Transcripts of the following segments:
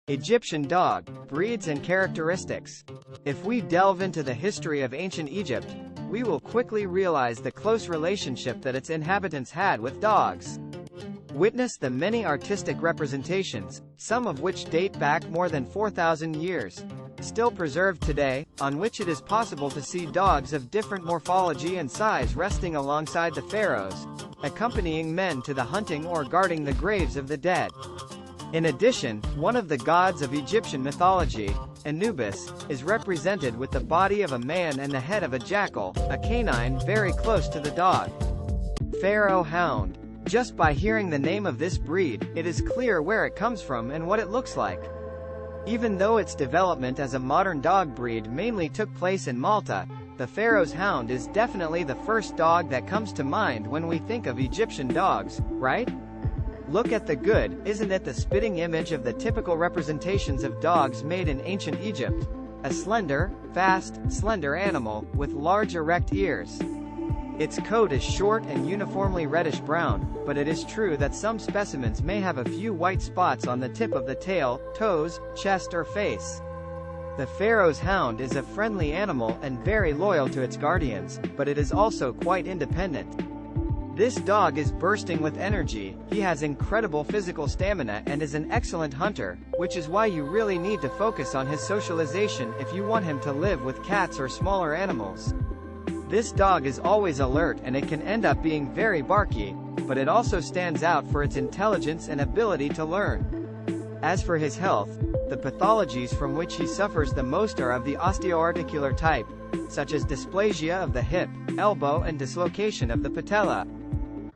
Egyptian dog, breeds and characteristics. If we delve into the history of ancient Egypt, we will quickly realize the close relationship that its inhabitants had with dogs. Witness the many artistic representations, some of which date back more than 4,000 years, still preserved today, on which it is possible to see dogs of different morphology and size resting alongside the pharaohs, accompanying men to the hunting or guarding the graves of the dead. In addition, one of the gods of Egyptian mythology, Anubis, is represented with the body of a man and the head of a jackal, a canine very close to the dog. Pharaoh Hound. Just by hearing the name of this breed, it is clear where it comes from and what it looks like. Even though its development as a modern dog breed mainly took place in Malta, the Pharaoh's Hound is definitely the first dog that comes to mind when we think of Egyptian dogs, right? Look at the good, isn't it the spitting image of the typical representations of dogs made in ancient Egypt? A slender, fast, slender animal, with large erect ears. Its coat is short and uniformly reddish-brown, but it is true that some specimens may have a few white spots on the tip of the tail, toes, chest or face. The Pharaoh's Hound is a friendly animal and very loyal to its guardians, but it is also quite independent. This dog is bursting with energy, he has incredible physical stamina and is an excellent hunter, which is why you really need to focus on his socialization if you want him to live with cats or smaller animals. This dog is always alert and it can end up being very barky, but it also stands out for its intelligence and ability to learn. As for his health, the pathologies from which he suffers the most are of the osteoarticular type, such as dysplasia of the hip, elbow and dislocation of the patella.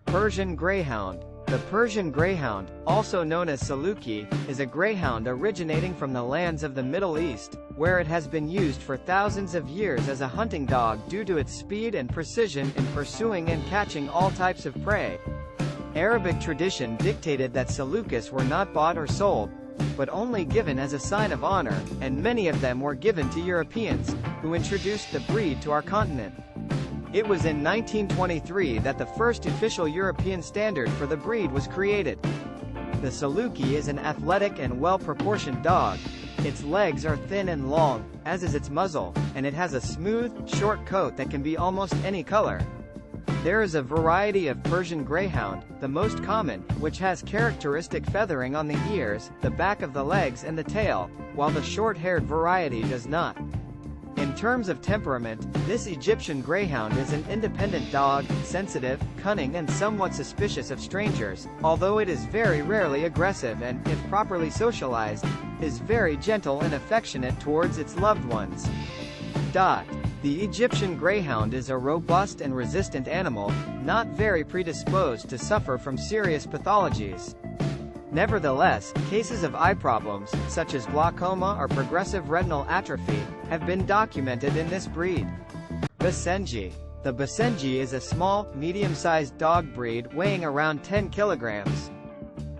Persian Greyhound. The Persian Greyhound, also known as Saluki, is a greyhound originating from the lands of the Middle East, where it has been used for thousands of years as a hunting dog due to its speed and precision in pursuing and catching all types of prey. Arabic tradition dictated that Salukas were not bought or sold, but only given as a sign of honor, and many of them were given to Europeans, who introduced the breed to our continent. It was in 1923 that the first official European standard for the breed was created. The Saluki is an athletic and well-proportioned dog. Its legs are thin and long, as is its muzzle, and it has a smooth, short coat that can be almost any color. There is a variety of Persian Greyhound, the most common, which has characteristic feathering on the ears, the back of the legs and the tail, while the short-haired variety does not. In terms of temperament, this Egyptian Greyhound is an independent dog, sensitive, cunning and somewhat suspicious of strangers, although it is very rarely aggressive and, if properly socialized, is very gentle and affectionate towards its loved ones. The Egyptian Greyhound is a robust and resistant animal, not very predisposed to suffer from serious pathologies. Nevertheless, cases of eye problems, such as glaucoma or progressive retinal atrophy, have been documented in this breed. Basenji. The Basenji is a small, medium-sized dog breed weighing around 10 kilograms.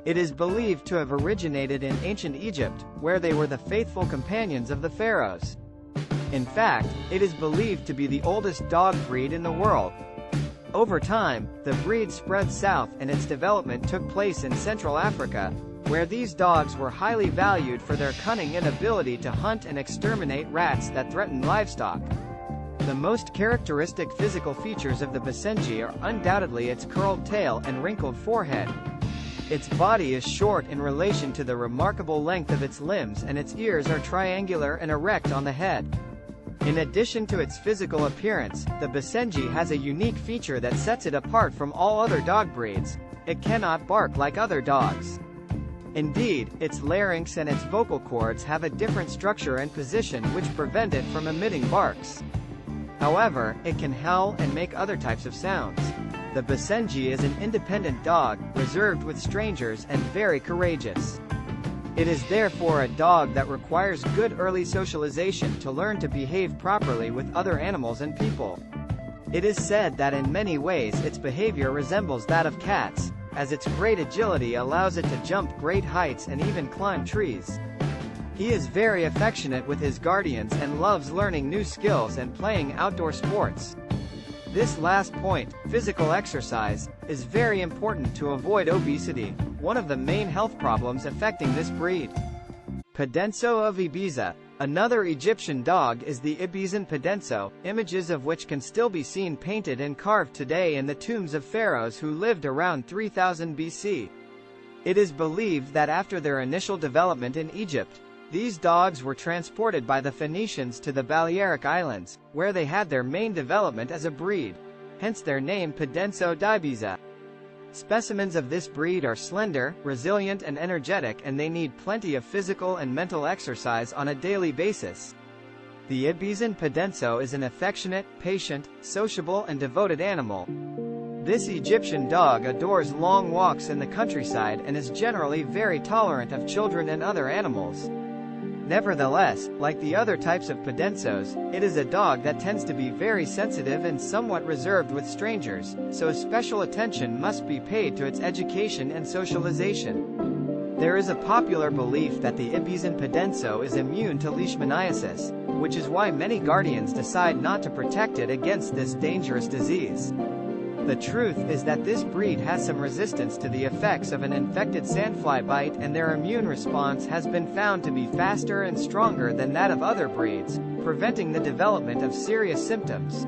It is believed to have originated in ancient Egypt, where they were the faithful companions of the pharaohs. In fact, it is believed to be the oldest dog breed in the world. Over time, the breed spread south and its development took place in Central Africa, where these dogs were highly valued for their cunning and ability to hunt and exterminate rats that threatened livestock. The most characteristic physical features of the Basenji are undoubtedly its curled tail and wrinkled forehead. Its body is short in relation to the remarkable length of its limbs and its ears are triangular and erect on the head. In addition to its physical appearance, the Basenji has a unique feature that sets it apart from all other dog breeds. It cannot bark like other dogs. Indeed, its larynx and its vocal cords have a different structure and position which prevent it from emitting barks. However, it can howl and make other types of sounds. The Basenji is an independent dog, reserved with strangers and very courageous. It is therefore a dog that requires good early socialization to learn to behave properly with other animals and people. It is said that in many ways its behavior resembles that of cats, as its great agility allows it to jump great heights and even climb trees. He is very affectionate with his guardians and loves learning new skills and playing outdoor sports. This last point, physical exercise, is very important to avoid obesity, one of the main health problems affecting this breed. Pedenso of Ibiza. Another Egyptian dog is the Ibizan Pedenso, images of which can still be seen painted and carved today in the tombs of pharaohs who lived around 3000 BC. It is believed that after their initial development in Egypt, these dogs were transported by the Phoenicians to the Balearic Islands, where they had their main development as a breed, hence their name Pedenso d'Ibiza. Specimens of this breed are slender, resilient and energetic, and they need plenty of physical and mental exercise on a daily basis. The Ibizan Pedenso is an affectionate, patient, sociable and devoted animal. This Egyptian dog adores long walks in the countryside and is generally very tolerant of children and other animals. Nevertheless, like the other types of Pedensos, it is a dog that tends to be very sensitive and somewhat reserved with strangers, so special attention must be paid to its education and socialization. There is a popular belief that the Ibizan Pedenso is immune to leishmaniasis, which is why many guardians decide not to protect it against this dangerous disease. The truth is that this breed has some resistance to the effects of an infected sandfly bite, and their immune response has been found to be faster and stronger than that of other breeds, preventing the development of serious symptoms.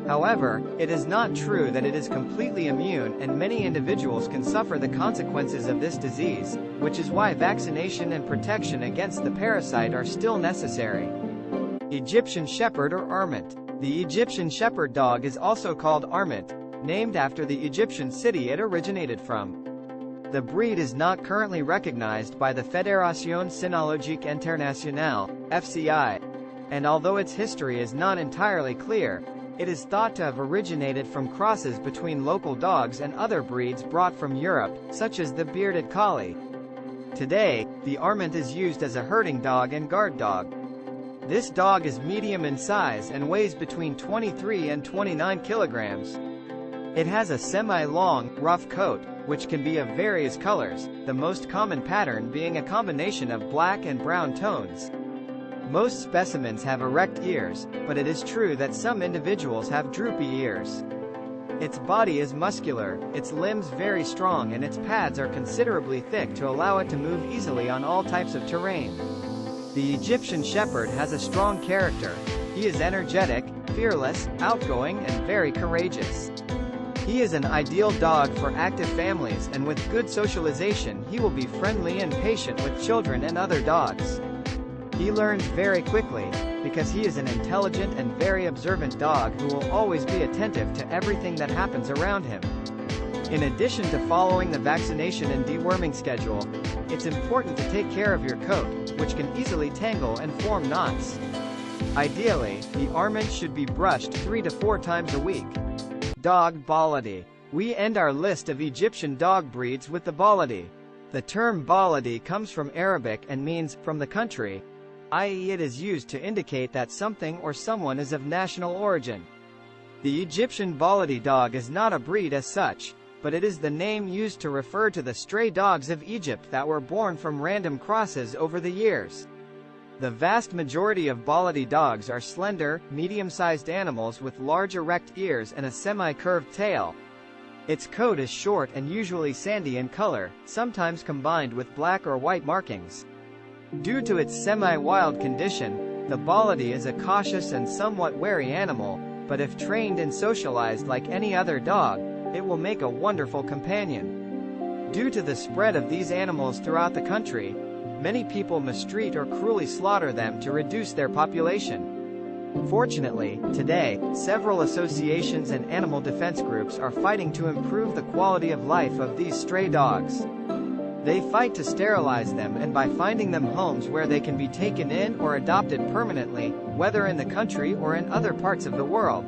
However, it is not true that it is completely immune, and many individuals can suffer the consequences of this disease, which is why vaccination and protection against the parasite are still necessary. Egyptian Shepherd or Armant. The Egyptian Shepherd dog is also called Armant, named after the Egyptian city it originated from. The breed is not currently recognized by the Fédération Cynologique Internationale, FCI, and although its history is not entirely clear, it is thought to have originated from crosses between local dogs and other breeds brought from Europe, such as the bearded collie. Today, the Armant is used as a herding dog and guard dog. This dog is medium in size and weighs between 23 and 29 kilograms. It has a semi-long, rough coat, which can be of various colors, the most common pattern being a combination of black and brown tones. Most specimens have erect ears, but it is true that some individuals have droopy ears. Its body is muscular, its limbs very strong, and its pads are considerably thick to allow it to move easily on all types of terrain. The Egyptian Shepherd has a strong character. He is energetic, fearless, outgoing, and very courageous. He is an ideal dog for active families, and with good socialization he will be friendly and patient with children and other dogs. He learns very quickly, because he is an intelligent and very observant dog who will always be attentive to everything that happens around him. In addition to following the vaccination and deworming schedule, it's important to take care of your coat, which can easily tangle and form knots. Ideally, the Armant should be brushed 3 to 4 times a week. Dog Baladi. We end our list of Egyptian dog breeds with the Baladi. The term Baladi comes from Arabic and means, from the country, i.e. it is used to indicate that something or someone is of national origin. The Egyptian Baladi dog is not a breed as such, but it is the name used to refer to the stray dogs of Egypt that were born from random crosses over the years. The vast majority of Baladi dogs are slender, medium-sized animals with large erect ears and a semi-curved tail. Its coat is short and usually sandy in color, sometimes combined with black or white markings. Due to its semi-wild condition, the Baladi is a cautious and somewhat wary animal, but if trained and socialized like any other dog, it will make a wonderful companion. Due to the spread of these animals throughout the country, many people mistreat or cruelly slaughter them to reduce their population. Fortunately, today, several associations and animal defense groups are fighting to improve the quality of life of these stray dogs. They fight to sterilize them and by finding them homes where they can be taken in or adopted permanently, whether in the country or in other parts of the world.